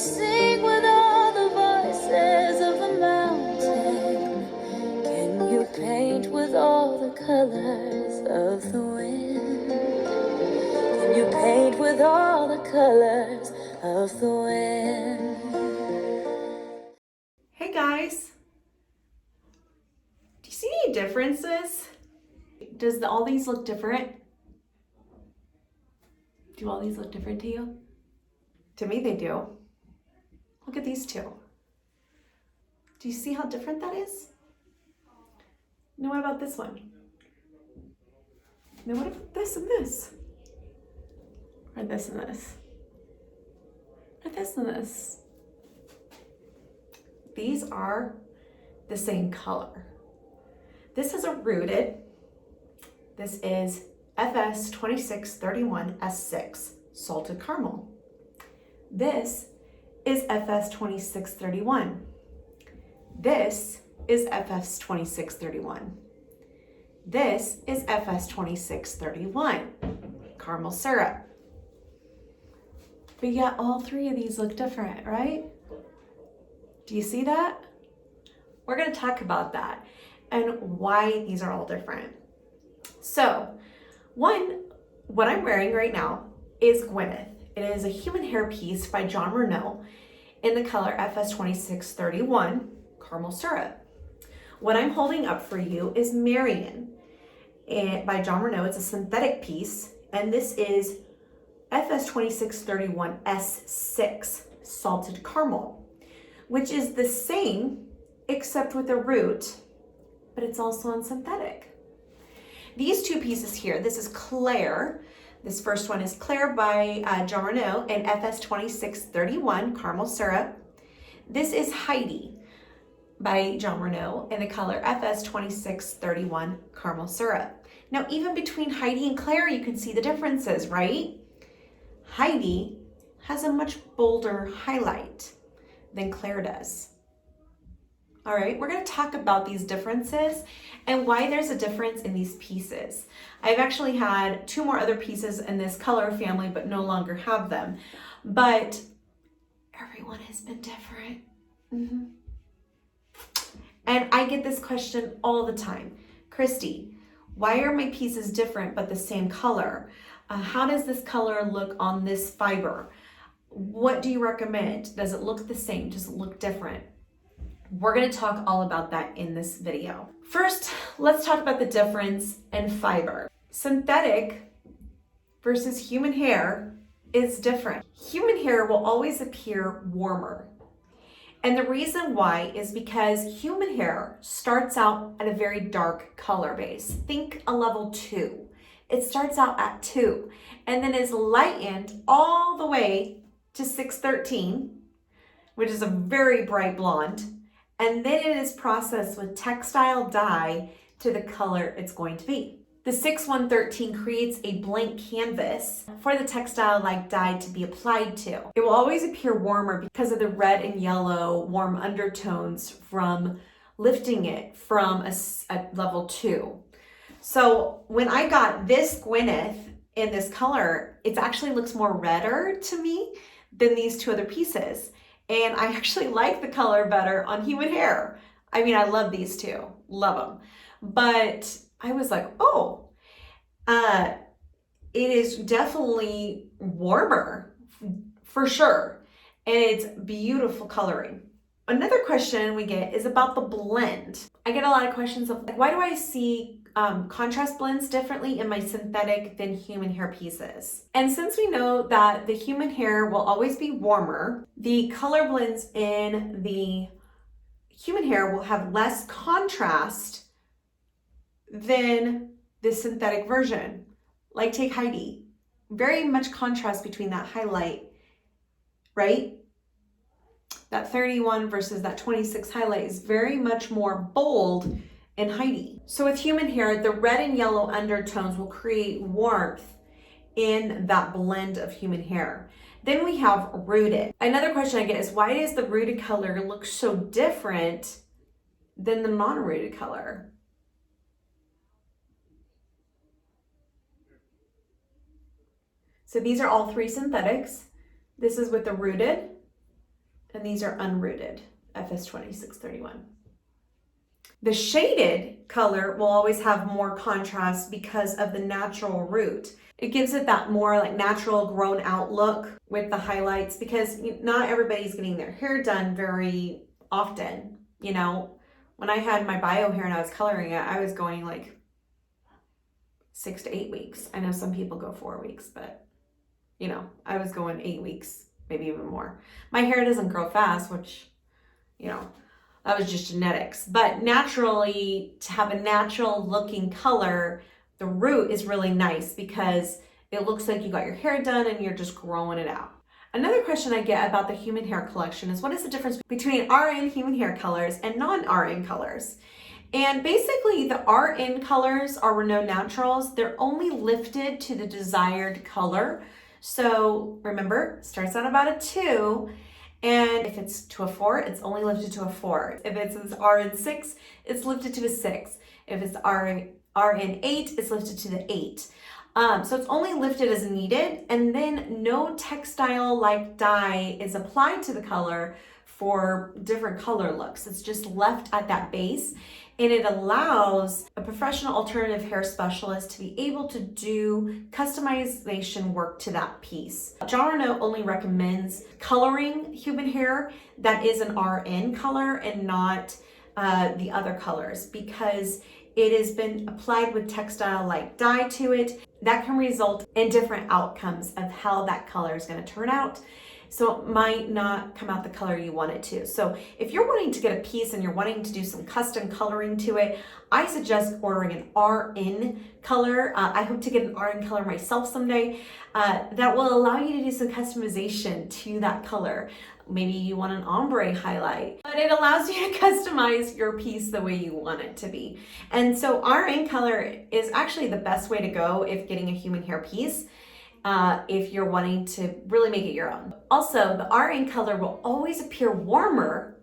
sing with all the voices of the mountain? Can you paint with all the colors of the wind? Can you paint with all the colors of the wind? Hey guys, do you see any differences? Does all these look different? Do all these look different to you? To me, they do. Look at these two. Do you see how different that is? Now, what about this one? Now, what about this and this? Or this and this? Or this and this? These are the same color. This is a rooted. This is FS 2631 S6 salted caramel. This is FS 2631. This is FS 2631. This is FS 2631 caramel syrup. But yet all three of these look different, right? Do you see that? We're going to talk about that and why these are all different. So, one, what I'm wearing right now is Gwyneth. It is a human hair piece by Jon Renau in the color FS 2631 caramel syrup. What I'm holding up for you is Marion by Jon Renau. It's a synthetic piece, and this is FS 2631 S6 salted caramel, which is the same except with a root, but it's also on synthetic. These two pieces here, this is Claire. This first one is Claire by Jon Renau and FS 2631 caramel syrup. This is Heidi by Jon Renau in the color FS 2631 caramel syrup. Now, even between Heidi and Claire, you can see the differences, right? Heidi has a much bolder highlight than Claire does. All right, we're going to talk about these differences and why there's a difference in these pieces. I've actually had two more other pieces in this color family, but no longer have them. But everyone has been different. And I get this question all the time. Christy, why are my pieces different but the same color? How does this color look on this fiber? What do you recommend? Does it look the same? Does it look different? We're going to talk all about that in this video. First, let's talk about the difference in fiber. Synthetic versus human hair is different. Human hair will always appear warmer. And the reason why is because human hair starts out at a very dark color base. Think a level 2. It starts out at 2 and then is lightened all the way to 613, which is a very bright blonde. And then it is processed with textile dye to the color it's going to be. The 6113 creates a blank canvas for the textile-like dye to be applied to. It will always appear warmer because of the red and yellow warm undertones from lifting it from a level 2. So when I got this Gwyneth in this color, it actually looks more redder to me than these two other pieces. And I actually like the color better on human hair. I mean, I love these two, love them. But I was like, oh, it is definitely warmer for sure. And it's beautiful coloring. Another question we get is about the blend. I get a lot of questions of like, why do I see contrast blends differently in my synthetic than human hair pieces? And since we know that the human hair will always be warmer, the color blends in the human hair will have less contrast than the synthetic version. Like take Heidi, very much contrast between that highlight, right? That 31 versus that 26 highlight is very much more bold in Heidi. So with human hair, the red and yellow undertones will create warmth in that blend of human hair. Then we have rooted. Another question I get is why does the rooted color look so different than the non-rooted color? So these are all three synthetics. This is with the rooted, And these are unrooted, FS 2631. The shaded color will always have more contrast because of the natural root. It gives it that more like natural grown out look with the highlights, because not everybody's getting their hair done very often. You know, when I had my bio hair and I was coloring it, I was going like 6 to 8 weeks. I know some people go 4 weeks, but you know, I was going 8 weeks, maybe even more. My hair doesn't grow fast, which, you know, that was just genetics. But naturally, to have a natural looking color, the root is really nice because it looks like you got your hair done and you're just growing it out. Another question I get about the human hair collection is, what is the difference between RN human hair colors and non-RN colors? And basically the RN colors are Renau Naturals. They're only lifted to the desired color. So remember, it starts out about a 2. And if it's to a 4, it's only lifted to a 4. If it's RN6, it's lifted to a 6. If it's RN8, it's lifted to the 8. So it's only lifted as needed, and then no textile-like dye is applied to the color for different color looks. It's just left at that base, and it allows a professional alternative hair specialist to be able to do customization work to that piece. Jon Renau only recommends coloring human hair that is an RN color and not the other colors, because it has been applied with textile-like dye to it. That can result in different outcomes of how that color is going to turn out. So it might not come out the color you want it to. So if you're wanting to get a piece and you're wanting to do some custom coloring to it, I suggest ordering an RN color. I hope to get an RN color myself someday. That will allow you to do some customization to that color. Maybe you want an ombre highlight, but it allows you to customize your piece the way you want it to be. And so RN color is actually the best way to go if getting a human hair piece. If you're wanting to really make it your own. Also, the RN color will always appear warmer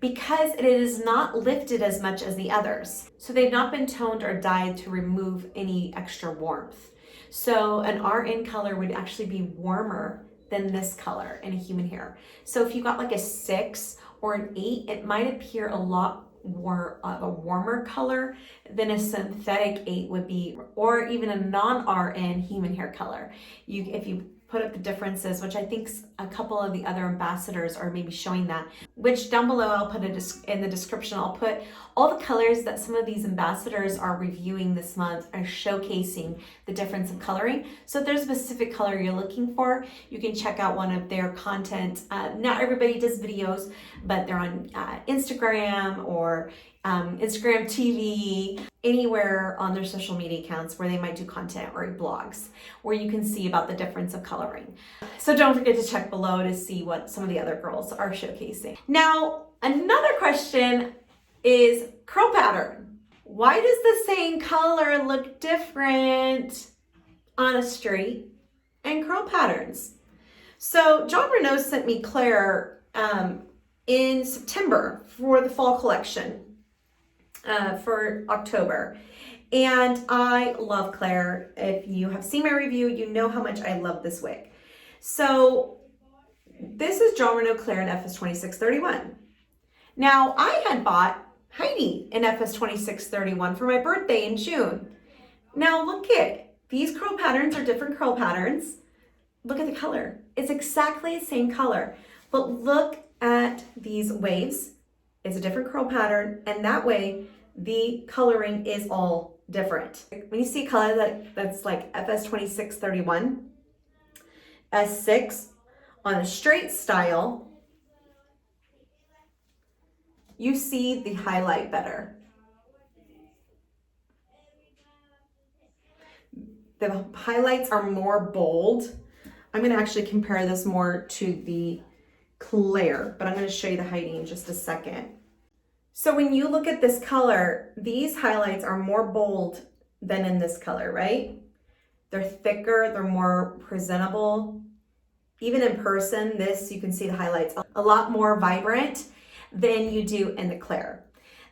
because it is not lifted as much as the others. So they've not been toned or dyed to remove any extra warmth. So an RN color would actually be warmer than this color in a human hair. So if you got like a 6 or an 8, it might appear a lot more of a warmer color than a synthetic 8 would be, or even a non-RN human hair color. If you put up the differences, which I think a couple of the other ambassadors are maybe showing that, which down below I'll put it in the description. I'll put all the colors that some of these ambassadors are reviewing this month, are showcasing the difference in coloring. So if there's a specific color you're looking for, you can check out one of their content. Not everybody does videos, but they're on Instagram or Instagram TV, anywhere on their social media accounts where they might do content, or blogs where you can see about the difference of coloring. So don't forget to check below to see what some of the other girls are showcasing. Now, another question is curl pattern. Why does the same color look different on a straight and curl patterns? So Jon Renau sent me Claire in September for the fall collection. For October. And I love Claire. If you have seen my review, you know how much I love this wig. So this is Jon Renau Claire in FS 2631. Now I had bought Heidi in FS 2631 for my birthday in June. Now look at these curl patterns are different curl patterns. Look at the color. It's exactly the same color, but look at these waves. It's a different curl pattern, and that way the coloring is all different. When you see a color that's like FS 2631, S6 on a straight style, you see the highlight better. The highlights are more bold. I'm going to actually compare this more to the Claire, but I'm going to show you the Heidi in just a second. So when you look at this color, these highlights are more bold than in this color, right? They're thicker, they're more presentable. Even in person, you can see the highlights a lot more vibrant than you do in the Claire.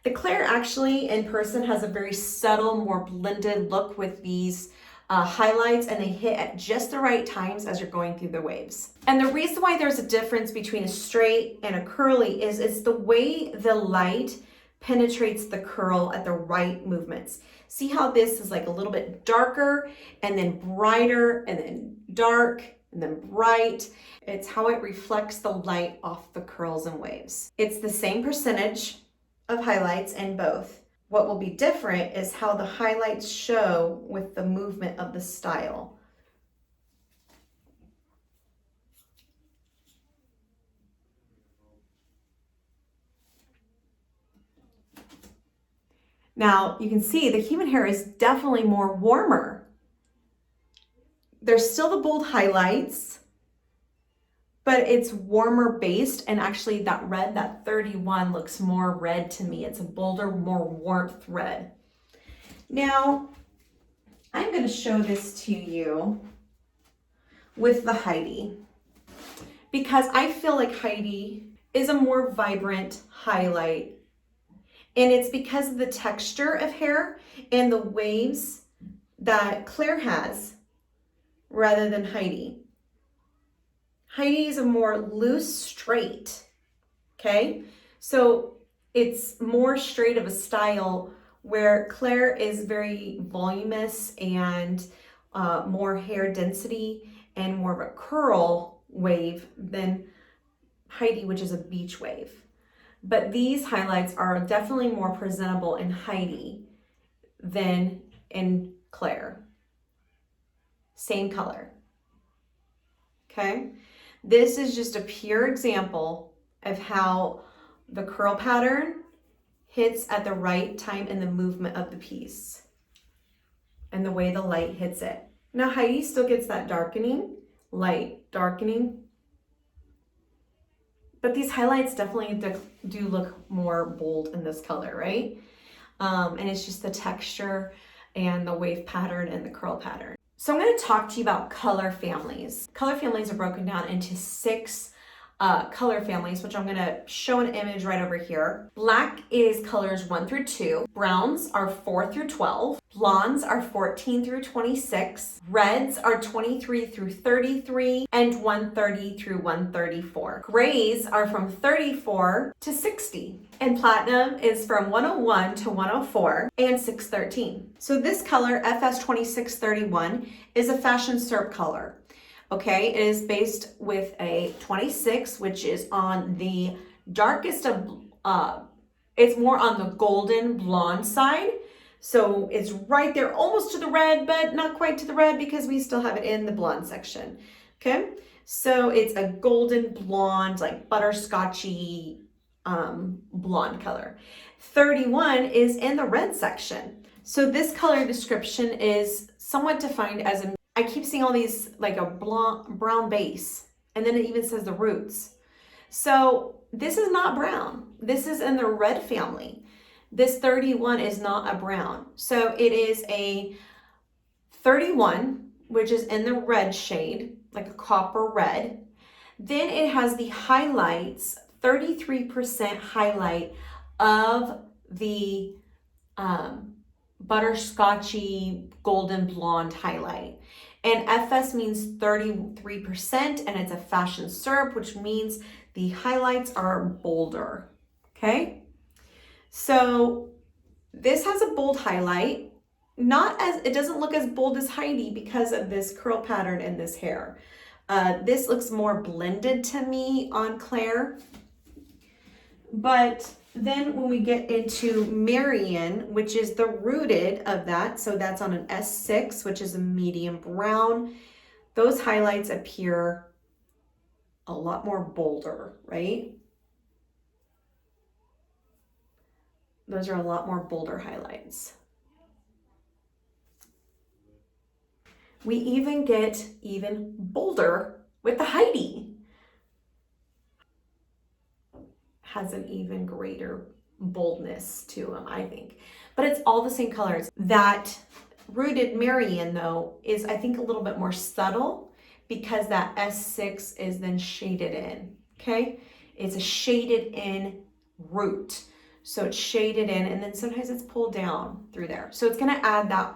The Claire actually in person has a very subtle, more blended look with these highlights, and they hit at just the right times as you're going through the waves. And the reason why there's a difference between a straight and a curly is it's the way the light penetrates the curl at the right movements. See how this is like a little bit darker and then brighter and then dark and then bright. It's how it reflects the light off the curls and waves. It's the same percentage of highlights in both. What will be different is how the highlights show with the movement of the style. Now you can see the human hair is definitely more warmer. There's still the bold highlights, but it's warmer based, and actually that red, that 31 looks more red to me. It's a bolder, more warmth red. Now, I'm going to show this to you with the Heidi, because I feel like Heidi is a more vibrant highlight, and it's because of the texture of hair and the waves that Claire has rather than Heidi. Heidi is a more loose straight, okay? So it's more straight of a style, where Claire is very voluminous and more hair density and more of a curl wave than Heidi, which is a beach wave. But these highlights are definitely more presentable in Heidi than in Claire. Same color, okay? This is just a pure example of how the curl pattern hits at the right time in the movement of the piece and the way the light hits it. Now Heidi still gets that darkening, light darkening, but these highlights definitely do look more bold in this color, right? And it's just the texture and the wave pattern and the curl pattern. So I'm going to talk to you about color families. Color families are broken down into 6 color families, which I'm going to show an image right over here. Black is colors 1 through 2. Browns are 4 through 12. Blondes are 14 through 26. Reds are 23 through 33 and 130 through 134. Grays are from 34 to 60. And platinum is from 101 to 104 and 613. So this color, FS 2631, is a fashion syrup color. Okay, it is based with a 26, which is on the darkest of, it's more on the golden blonde side. So it's right there, almost to the red, but not quite to the red because we still have it in the blonde section. Okay, so it's a golden blonde, like butterscotchy blonde color. 31 is in the red section. So this color description is somewhat defined as a, I keep seeing all these like a brown base, and then it even says the roots. So this is not brown. This is in the red family. This 31 is not a brown. So it is a 31, which is in the red shade, like a copper red. Then it has the highlights, 33% highlight of the butterscotchy golden blonde highlight. And FS means 33%, and it's a fashion syrup, which means the highlights are bolder, okay? So this has a bold highlight, it doesn't look as bold as Heidi because of this curl pattern in this hair. This looks more blended to me on Claire. But then when we get into Marion, which is the rooted of that, so that's on an S6, which is a medium brown, those highlights appear a lot more bolder, right? Those are a lot more bolder highlights. We even get even bolder with the Heidi. Has an even greater boldness to them, I think. But it's all the same colors. That rooted Marion, though, is I think a little bit more subtle because that S6 is then shaded in, okay? It's a shaded in root. So it's shaded in, and then sometimes it's pulled down through there. So it's gonna add that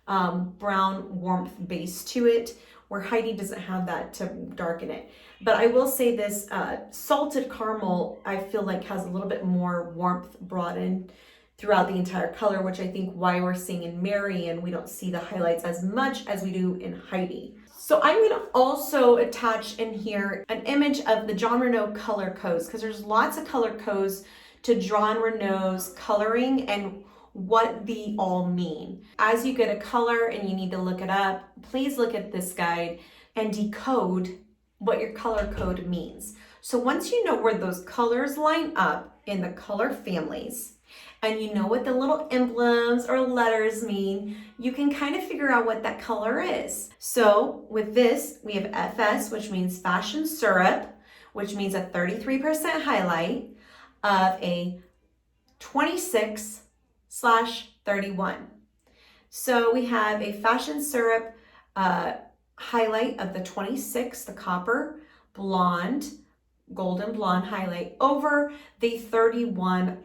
brown warmth base to it, where Heidi doesn't have that to darken it. But I will say this salted caramel, I feel like has a little bit more warmth brought in throughout the entire color, which I think why we're seeing in Marion, we don't see the highlights as much as we do in Heidi. So I'm going to also attach in here an image of the Jon Renau color codes, because there's lots of color codes to Jon Renau's coloring and what they all mean. As you get a color and you need to look it up, please look at this guide and decode what your color code means. So once you know where those colors line up in the color families, and you know what the little emblems or letters mean, you can kind of figure out what that color is. So with this, we have FS, which means fashion syrup, which means a 33% highlight of a 26/31. So we have a fashion syrup highlight of the 26, the copper, blonde, golden blonde highlight over the 31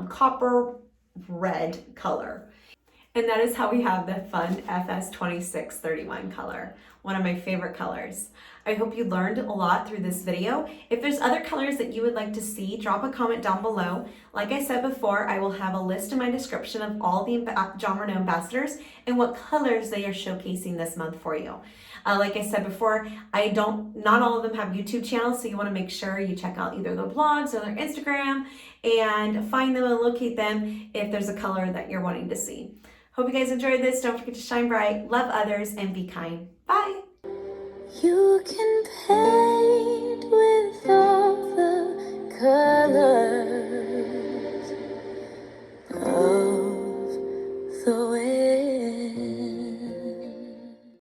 copper red color. And that is how we have the fun FS 2631 color, one of my favorite colors. I hope you learned a lot through this video. If there's other colors that you would like to see, drop a comment down below. Like I said before, I will have a list in my description of all the Jon Renau ambassadors and what colors they are showcasing this month for you. Like I said before, not all of them have YouTube channels, so you want to make sure you check out either their blogs or their Instagram and find them and locate them if there's a color that you're wanting to see. Hope you guys enjoyed this. Don't forget to shine bright, love others, and be kind. Bye. You can pay